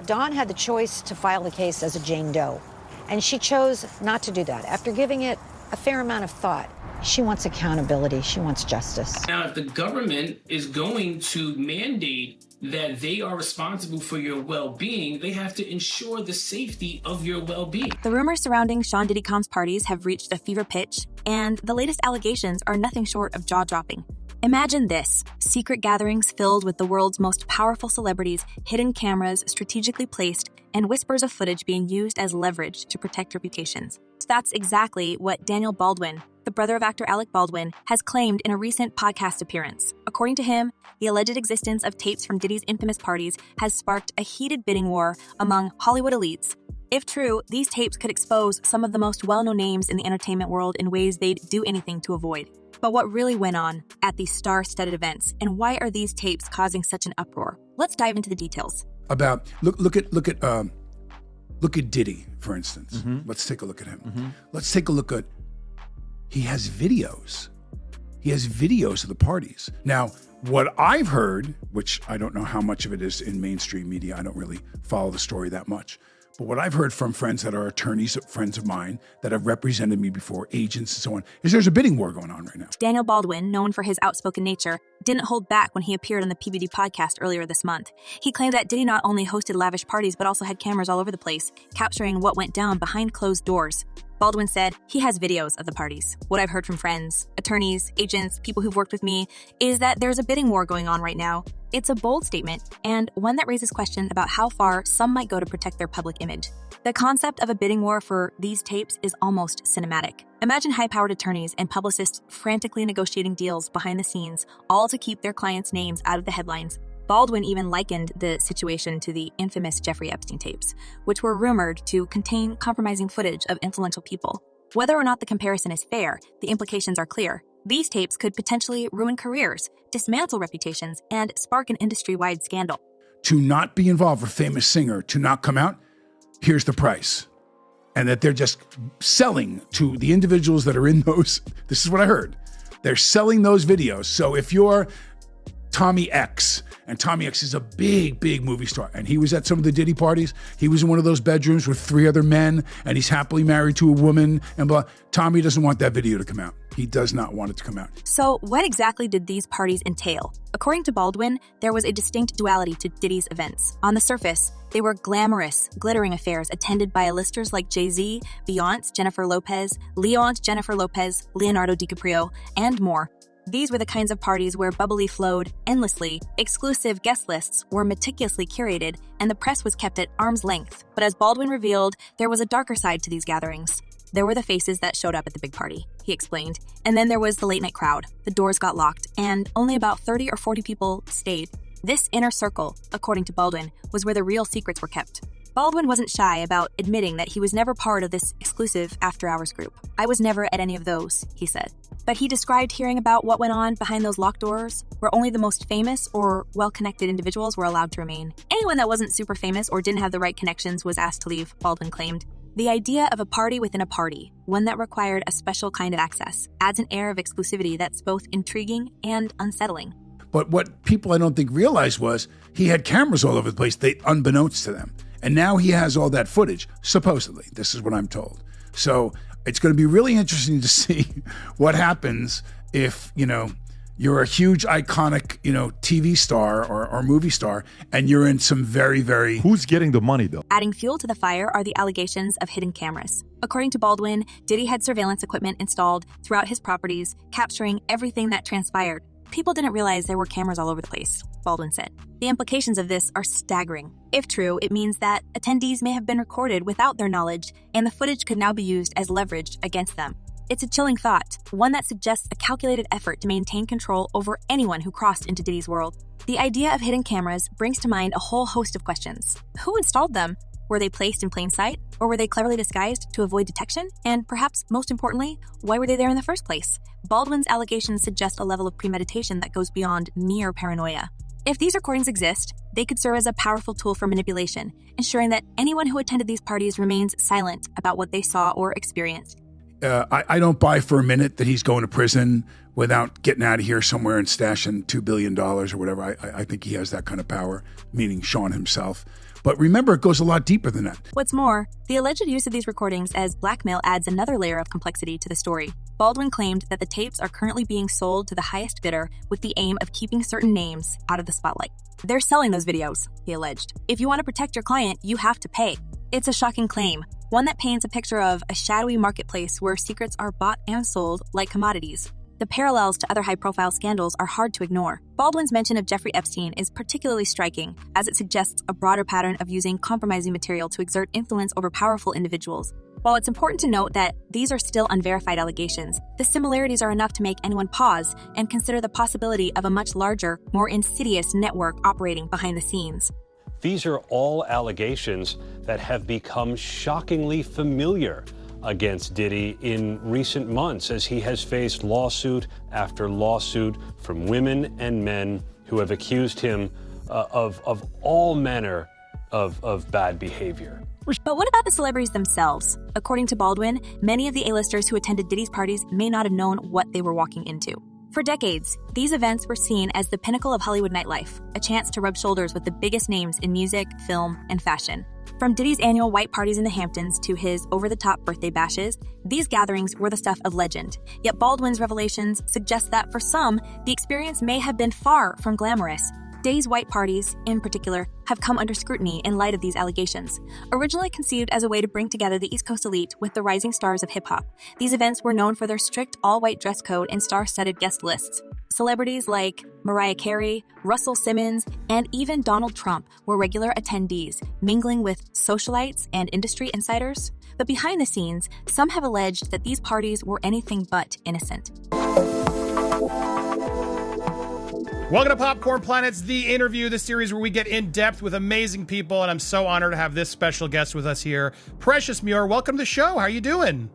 Dawn had the choice to file the case as a Jane Doe, and she chose not to do that. After giving it a fair amount of thought, she wants accountability. She wants justice. Now, if the government is going to mandate that they are responsible for your well-being, they have to ensure the safety of your well-being. The rumors surrounding Sean Diddy Combs' parties have reached a fever pitch, and the latest allegations are nothing short of jaw-dropping. Imagine this: secret gatherings filled with the world's most powerful celebrities, hidden cameras strategically placed, and whispers of footage being used as leverage to protect reputations. That's exactly what Daniel Baldwin, the brother of actor Alec Baldwin, has claimed in a recent podcast appearance. According to him, the alleged existence of tapes from Diddy's infamous parties has sparked a heated bidding war among Hollywood elites. If true, these tapes could expose some of the most well-known names in the entertainment world in ways they'd do anything to avoid. But what really went on at these star-studded events, and why are these tapes causing such an uproar? Let's dive into the details. Look at Diddy, for instance. Mm-hmm. Let's take a look at him. Mm-hmm. Let's take a look at. He has videos. He has videos of the parties. Now, what I've heard, which I don't know how much of it is in mainstream media, I don't really follow the story that much, but what I've heard from friends that are attorneys, friends of mine that have represented me before, agents and so on, is there's a bidding war going on right now. Daniel Baldwin, known for his outspoken nature, didn't hold back when he appeared on the PBD podcast earlier this month. He claimed that Diddy not only hosted lavish parties, but also had cameras all over the place, capturing what went down behind closed doors. Baldwin said he has videos of the parties. What I've heard from friends, attorneys, agents, people who've worked with me, is that there's a bidding war going on right now. It's a bold statement, and one that raises questions about how far some might go to protect their public image. The concept of a bidding war for these tapes is almost cinematic. Imagine high-powered attorneys and publicists frantically negotiating deals behind the scenes, all to keep their clients' names out of the headlines. Baldwin even likened the situation to the infamous Jeffrey Epstein tapes, which were rumored to contain compromising footage of influential people. Whether or not the comparison is fair, the implications are clear. These tapes could potentially ruin careers, dismantle reputations, and spark an industry-wide scandal. To not be involved with a famous singer, to not come out, here's the price. And that they're just selling to the individuals that are in those. This is what I heard. They're selling those videos. So if you're Tommy X, and Tommy X is a big, big movie star, and he was at some of the Diddy parties. He was in one of those bedrooms with 3 other men, and he's happily married to a woman, and blah. Tommy doesn't want that video to come out. He does not want it to come out. So what exactly did these parties entail? According to Baldwin, there was a distinct duality to Diddy's events. On the surface, they were glamorous, glittering affairs attended by A-listers like Jay-Z, Beyonce, Jennifer Lopez, Jennifer Lopez, Leonardo DiCaprio, and more. These were the kinds of parties where bubbly flowed endlessly, exclusive guest lists were meticulously curated, and the press was kept at arm's length. But as Baldwin revealed, there was a darker side to these gatherings. There were the faces that showed up at the big party, he explained. And then there was the late-night crowd. The doors got locked, and only about 30 or 40 people stayed. This inner circle, according to Baldwin, was where the real secrets were kept. Baldwin wasn't shy about admitting that he was never part of this exclusive after-hours group. I was never at any of those, he said. But he described hearing about what went on behind those locked doors, where only the most famous or well-connected individuals were allowed to remain. Anyone that wasn't super famous or didn't have the right connections was asked to leave, Baldwin claimed. The idea of a party within a party, one that required a special kind of access, adds an air of exclusivity that's both intriguing and unsettling. But what people I don't think realized was he had cameras all over the place, unbeknownst to them. And now he has all that footage, supposedly. This is what I'm told. So it's going to be really interesting to see what happens if, you're a huge iconic, TV star or movie star, and you're in some very, very... Who's getting the money, though? Adding fuel to the fire are the allegations of hidden cameras. According to Baldwin, Diddy had surveillance equipment installed throughout his properties, capturing everything that transpired. People didn't realize there were cameras all over the place, Baldwin said. The implications of this are staggering. If true, it means that attendees may have been recorded without their knowledge, and the footage could now be used as leverage against them. It's a chilling thought, one that suggests a calculated effort to maintain control over anyone who crossed into Diddy's world. The idea of hidden cameras brings to mind a whole host of questions. Who installed them? Were they placed in plain sight? Or were they cleverly disguised to avoid detection? And perhaps most importantly, why were they there in the first place? Baldwin's allegations suggest a level of premeditation that goes beyond mere paranoia. If these recordings exist, they could serve as a powerful tool for manipulation, ensuring that anyone who attended these parties remains silent about what they saw or experienced. I don't buy for a minute that he's going to prison without getting out of here somewhere and stashing $2 billion or whatever. I think he has that kind of power, meaning Sean himself. But remember, it goes a lot deeper than that. What's more, the alleged use of these recordings as blackmail adds another layer of complexity to the story. Baldwin claimed that the tapes are currently being sold to the highest bidder with the aim of keeping certain names out of the spotlight. They're selling those videos, he alleged. If you want to protect your client, you have to pay. It's a shocking claim, one that paints a picture of a shadowy marketplace where secrets are bought and sold like commodities. The parallels to other high-profile scandals are hard to ignore. Baldwin's mention of Jeffrey Epstein is particularly striking, as it suggests a broader pattern of using compromising material to exert influence over powerful individuals. While it's important to note that these are still unverified allegations, the similarities are enough to make anyone pause and consider the possibility of a much larger, more insidious network operating behind the scenes. These are all allegations that have become shockingly familiar against Diddy in recent months as he has faced lawsuit after lawsuit from women and men who have accused him of all manner of bad behavior. But what about the celebrities themselves? According to Baldwin, many of the A-listers who attended Diddy's parties may not have known what they were walking into. For decades, these events were seen as the pinnacle of Hollywood nightlife, a chance to rub shoulders with the biggest names in music, film, and fashion. From Diddy's annual white parties in the Hamptons to his over-the-top birthday bashes, these gatherings were the stuff of legend. Yet Baldwin's revelations suggest that for some, the experience may have been far from glamorous. Diddy's white parties, in particular, have come under scrutiny in light of these allegations. Originally conceived as a way to bring together the East Coast elite with the rising stars of hip-hop, these events were known for their strict all-white dress code and star-studded guest lists. Celebrities like Mariah Carey, Russell Simmons, and even Donald Trump were regular attendees, mingling with socialites and industry insiders. But behind the scenes, some have alleged that these parties were anything but innocent. Welcome to Popcorn Planet's The Interview, the series where we get in depth with amazing people, and I'm so honored to have this special guest with us here. Precious Muir, welcome to the show. How are you doing?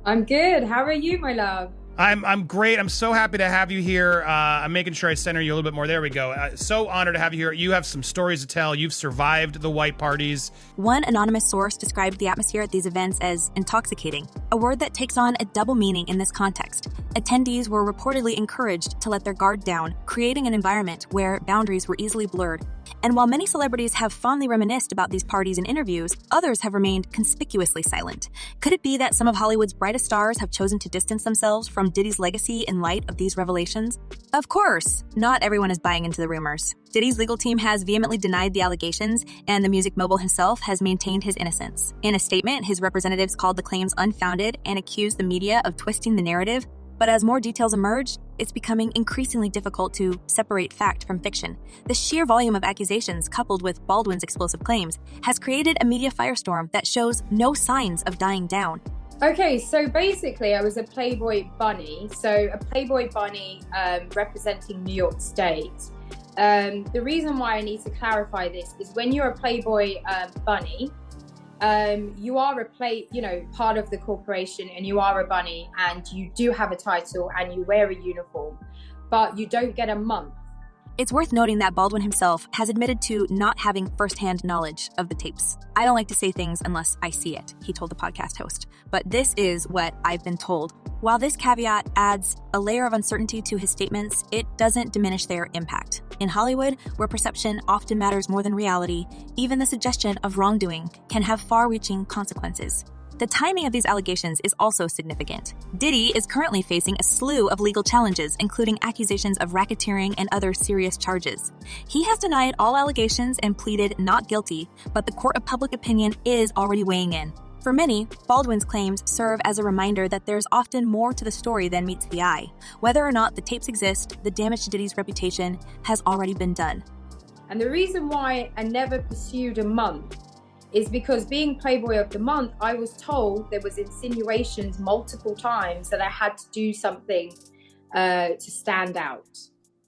I'm good. How are you, my love? I'm great. I'm so happy to have you here. I'm making sure I center you a little bit more. There we go. So honored to have you here. You have some stories to tell. You've survived the white parties. One anonymous source described the atmosphere at these events as intoxicating, a word that takes on a double meaning in this context. Attendees were reportedly encouraged to let their guard down, creating an environment where boundaries were easily blurred. And while many celebrities have fondly reminisced about these parties in interviews, others have remained conspicuously silent. Could it be that some of Hollywood's brightest stars have chosen to distance themselves from Diddy's legacy in light of these revelations? Of course, not everyone is buying into the rumors. Diddy's legal team has vehemently denied the allegations, and the music mogul himself has maintained his innocence. In a statement, his representatives called the claims unfounded and accused the media of twisting the narrative. But as more details emerge, it's becoming increasingly difficult to separate fact from fiction. The sheer volume of accusations, coupled with Baldwin's explosive claims, has created a media firestorm that shows no signs of dying down. Okay, so basically I was a Playboy bunny. So a Playboy bunny representing New York State. The reason why I need to clarify this is when you're a Playboy bunny, you are part of the corporation, and you are a bunny, and you do have a title, and you wear a uniform, but you don't get a month. It's worth noting that Baldwin himself has admitted to not having firsthand knowledge of the tapes. I don't like to say things unless I see it, he told the podcast host. But this is what I've been told. While this caveat adds a layer of uncertainty to his statements, it doesn't diminish their impact. In Hollywood, where perception often matters more than reality, even the suggestion of wrongdoing can have far-reaching consequences. The timing of these allegations is also significant. Diddy is currently facing a slew of legal challenges, including accusations of racketeering and other serious charges. He has denied all allegations and pleaded not guilty, but the court of public opinion is already weighing in. For many, Baldwin's claims serve as a reminder that there's often more to the story than meets the eye. Whether or not the tapes exist, the damage to Diddy's reputation has already been done. And the reason why I never pursued a month is because being Playboy of the Month, I was told there was insinuations multiple times that I had to do something to stand out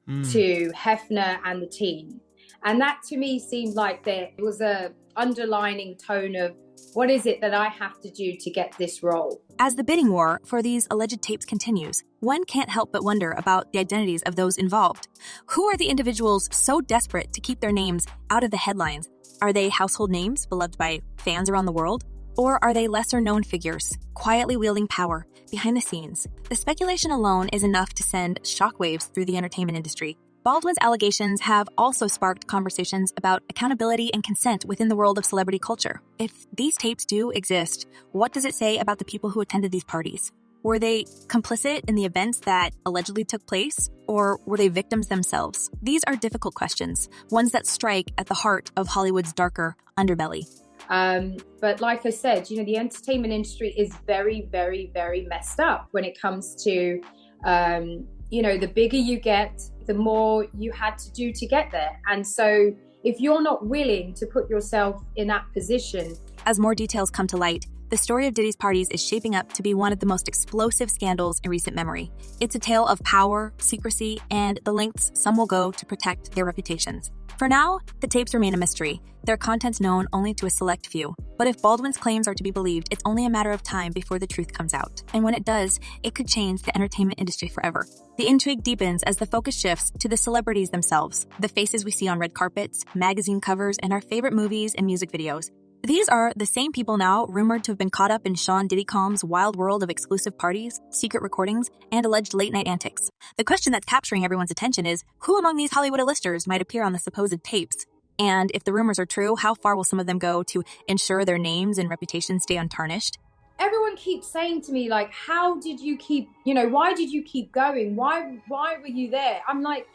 to Hefner and the team. And that to me seemed like there was a underlining tone of, what is it that I have to do to get this role? As the bidding war for these alleged tapes continues, one can't help but wonder about the identities of those involved. Who are the individuals so desperate to keep their names out of the headlines? Are they household names beloved by fans around the world? Or are they lesser-known figures, quietly wielding power behind the scenes? The speculation alone is enough to send shockwaves through the entertainment industry. Baldwin's allegations have also sparked conversations about accountability and consent within the world of celebrity culture. If these tapes do exist, what does it say about the people who attended these parties? Were they complicit in the events that allegedly took place, or were they victims themselves? These are difficult questions, ones that strike at the heart of Hollywood's darker underbelly. But like I said, the entertainment industry is very, very, very messed up when it comes to, the bigger you get, the more you had to do to get there. And so if you're not willing to put yourself in that position. As more details come to light, the story of Diddy's parties is shaping up to be one of the most explosive scandals in recent memory. It's a tale of power, secrecy, and the lengths some will go to protect their reputations. For now, the tapes remain a mystery, their contents known only to a select few. But if Baldwin's claims are to be believed, it's only a matter of time before the truth comes out. And when it does, it could change the entertainment industry forever. The intrigue deepens as the focus shifts to the celebrities themselves, the faces we see on red carpets, magazine covers, and our favorite movies and music videos. These are the same people now rumored to have been caught up in Sean Diddy Combs' wild world of exclusive parties, secret recordings, and alleged late-night antics. The question that's capturing everyone's attention is, who among these Hollywood A-listers might appear on the supposed tapes? And if the rumors are true, how far will some of them go to ensure their names and reputations stay untarnished? Everyone keeps saying to me, like, how did you keep, why did you keep going? Why were you there? I'm like,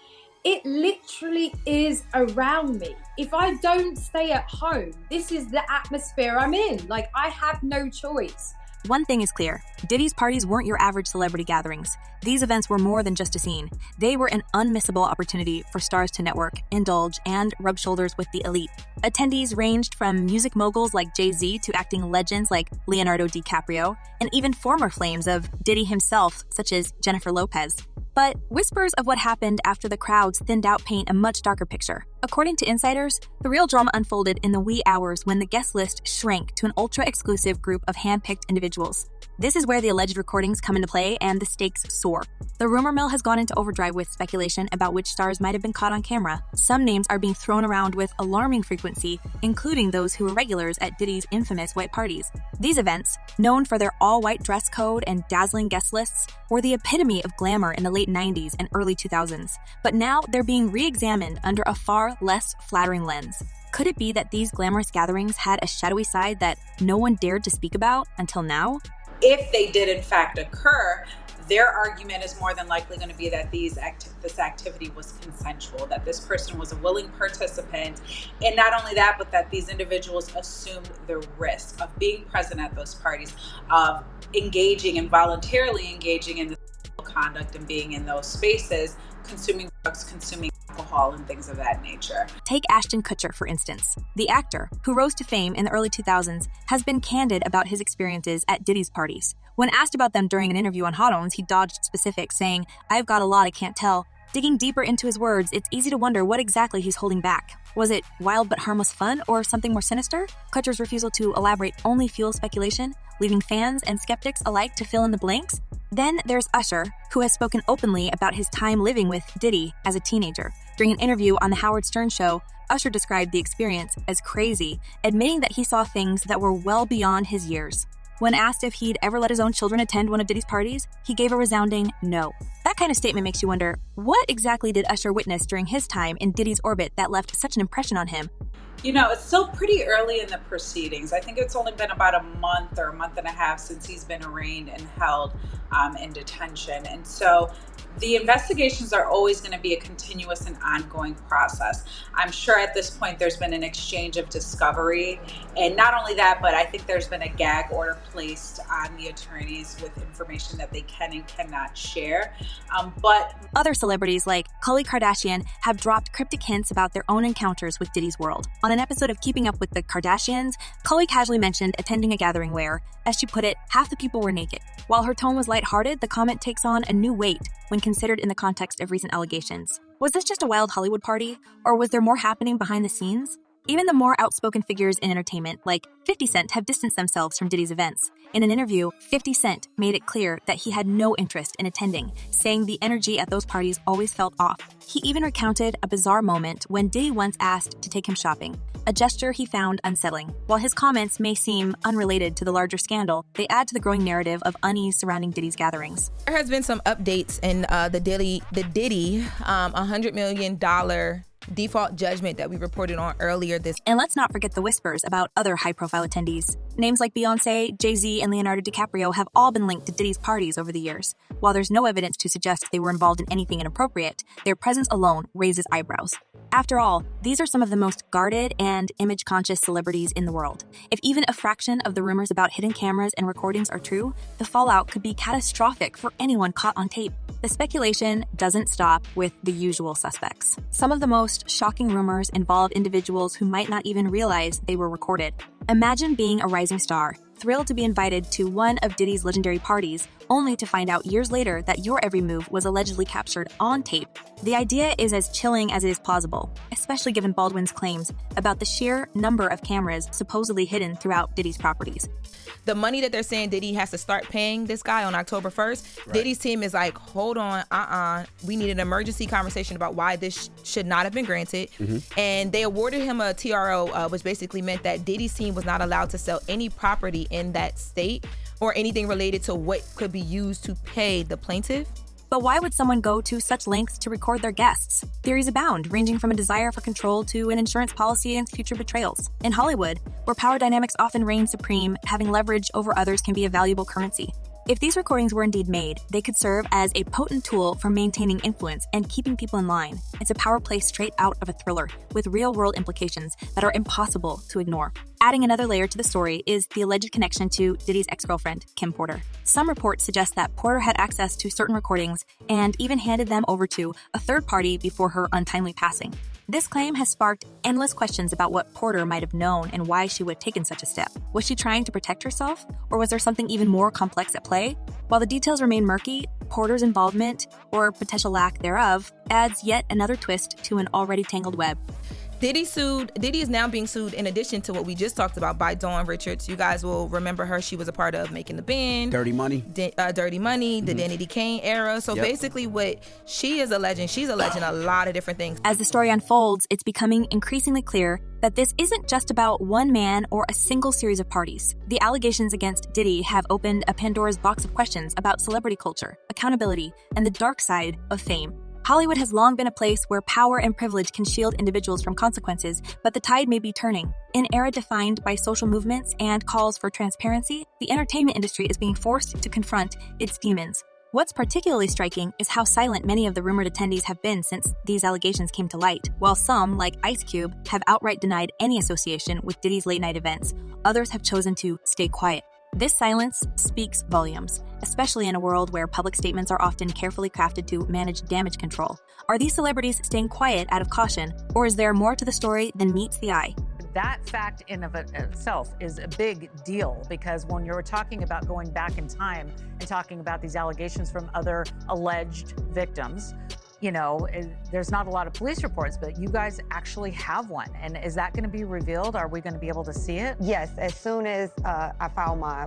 it literally is around me. If I don't stay at home, this is the atmosphere I'm in. Like, I have no choice. One thing is clear. Diddy's parties weren't your average celebrity gatherings. These events were more than just a scene. They were an unmissable opportunity for stars to network, indulge, and rub shoulders with the elite. Attendees ranged from music moguls like Jay-Z to acting legends like Leonardo DiCaprio, and even former flames of Diddy himself, such as Jennifer Lopez. But whispers of what happened after the crowds thinned out paint a much darker picture. According to insiders, the real drama unfolded in the wee hours when the guest list shrank to an ultra-exclusive group of hand-picked individuals. This is where the alleged recordings come into play and the stakes soar. The rumor mill has gone into overdrive with speculation about which stars might have been caught on camera. Some names are being thrown around with alarming frequency, including those who were regulars at Diddy's infamous white parties. These events, known for their all-white dress code and dazzling guest lists, were the epitome of glamour in the late 90s and early 2000s. But now they're being re-examined under a far less flattering lens. Could it be that these glamorous gatherings had a shadowy side that no one dared to speak about until now? If they did in fact occur, their argument is more than likely going to be that this activity was consensual, that this person was a willing participant, and not only that, but that these individuals assumed the risk of being present at those parties, of engaging and voluntarily engaging in the conduct and being in those spaces, consuming drugs, consuming alcohol, and things of that nature. Take Ashton Kutcher, for instance. The actor, who rose to fame in the early 2000s, has been candid about his experiences at Diddy's parties. When asked about them during an interview on Hot Ones, he dodged specifics, saying, "I've got a lot I can't tell." Digging deeper into his words, it's easy to wonder what exactly he's holding back. Was it wild but harmless fun, or something more sinister? Kutcher's refusal to elaborate only fuels speculation, leaving fans and skeptics alike to fill in the blanks. Then there's Usher, who has spoken openly about his time living with Diddy as a teenager. During an interview on The Howard Stern Show, Usher described the experience as crazy, admitting that he saw things that were well beyond his years. When asked if he'd ever let his own children attend one of Diddy's parties, he gave a resounding no. That kind of statement makes you wonder, what exactly did Usher witness during his time in Diddy's orbit that left such an impression on him? It's still pretty early in the proceedings. I think it's only been about a month or a month and a half since he's been arraigned and held in detention. And so the investigations are always going to be a continuous and ongoing process. I'm sure at this point there's been an exchange of discovery. And not only that, but I think there's been a gag order placed on the attorneys with information that they can and cannot share. But other celebrities like Khloe Kardashian have dropped cryptic hints about their own encounters with Diddy's world. On an episode of Keeping Up with the Kardashians, Khloe casually mentioned attending a gathering where, as she put it, half the people were naked. While her tone was lighthearted, the comment takes on a new weight when considered in the context of recent allegations. Was this just a wild Hollywood party, or was there more happening behind the scenes? Even the more outspoken figures in entertainment, like 50 Cent, have distanced themselves from Diddy's events. In an interview, 50 Cent made it clear that he had no interest in attending, saying the energy at those parties always felt off. He even recounted a bizarre moment when Diddy once asked to take him shopping, a gesture he found unsettling. While his comments may seem unrelated to the larger scandal, they add to the growing narrative of unease surrounding Diddy's gatherings. There has been some updates in the Diddy $100 million default judgment that we reported on earlier this. And let's not forget the whispers about other high-profile attendees. Names like Beyonce, Jay-Z, and Leonardo DiCaprio have all been linked to Diddy's parties over the years. While there's no evidence to suggest they were involved in anything inappropriate, their presence alone raises eyebrows. After all, these are some of the most guarded and image-conscious celebrities in the world. If even a fraction of the rumors about hidden cameras and recordings are true, the fallout could be catastrophic for anyone caught on tape. The speculation doesn't stop with the usual suspects. Some of the most shocking rumors involve individuals who might not even realize they were recorded. Imagine being a rising star, thrilled to be invited to one of Diddy's legendary parties, only to find out years later that your every move was allegedly captured on tape. The idea is as chilling as it is plausible, especially given Baldwin's claims about the sheer number of cameras supposedly hidden throughout Diddy's properties. The money that they're saying Diddy has to start paying this guy on October 1st, right. Diddy's team is like, hold on, we need an emergency conversation about why this should not have been granted. Mm-hmm. And they awarded him a TRO, which basically meant that Diddy's team was not allowed to sell any property in that state or anything related to what could be used to pay the plaintiff. But why would someone go to such lengths to record their guests? Theories abound, ranging from a desire for control to an insurance policy against future betrayals. In Hollywood, where power dynamics often reign supreme, having leverage over others can be a valuable currency. If these recordings were indeed made, they could serve as a potent tool for maintaining influence and keeping people in line. It's a power play straight out of a thriller, with real-world implications that are impossible to ignore. Adding another layer to the story is the alleged connection to Diddy's ex-girlfriend, Kim Porter. Some reports suggest that Porter had access to certain recordings and even handed them over to a third party before her untimely passing. This claim has sparked endless questions about what Porter might have known and why she would have taken such a step. Was she trying to protect herself, or was there something even more complex at play? While the details remain murky, Porter's involvement, or potential lack thereof, adds yet another twist to an already tangled web. Diddy is now being sued in addition to what we just talked about by Dawn Richards. You guys will remember her. She was a part of Making the Band. Dirty Money. Dirty Money, the Danny Kane era. So basically what she is alleging, she's alleging a lot of different things. As the story unfolds, it's becoming increasingly clear that this isn't just about one man or a single series of parties. The allegations against Diddy have opened a Pandora's box of questions about celebrity culture, accountability, and the dark side of fame. Hollywood has long been a place where power and privilege can shield individuals from consequences, but the tide may be turning. In an era defined by social movements and calls for transparency, the entertainment industry is being forced to confront its demons. What's particularly striking is how silent many of the rumored attendees have been since these allegations came to light. While some, like Ice Cube, have outright denied any association with Diddy's late-night events, others have chosen to stay quiet. This silence speaks volumes, especially in a world where public statements are often carefully crafted to manage damage control. Are these celebrities staying quiet out of caution, or is there more to the story than meets the eye? That fact in of itself is a big deal, because when you're talking about going back in time and talking about these allegations from other alleged victims, you know, there's not a lot of police reports, but you guys actually have one. And is that going to be revealed? Are we going to be able to see it? Yes, as soon as I file my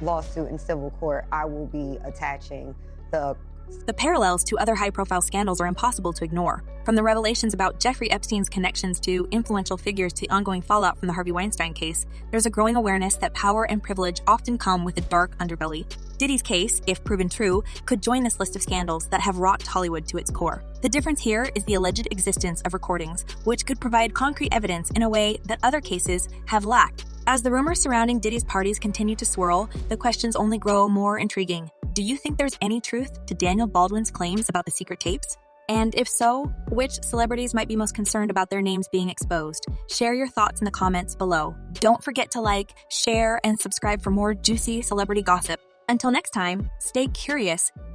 lawsuit in civil court, I will be attaching The parallels to other high-profile scandals are impossible to ignore. From the revelations about Jeffrey Epstein's connections to influential figures to ongoing fallout from the Harvey Weinstein case, there's a growing awareness that power and privilege often come with a dark underbelly. Diddy's case, if proven true, could join this list of scandals that have rocked Hollywood to its core. The difference here is the alleged existence of recordings, which could provide concrete evidence in a way that other cases have lacked. As the rumors surrounding Diddy's parties continue to swirl, the questions only grow more intriguing. Do you think there's any truth to Daniel Baldwin's claims about the secret tapes? And if so, which celebrities might be most concerned about their names being exposed? Share your thoughts in the comments below. Don't forget to like, share, and subscribe for more juicy celebrity gossip. Until next time, stay curious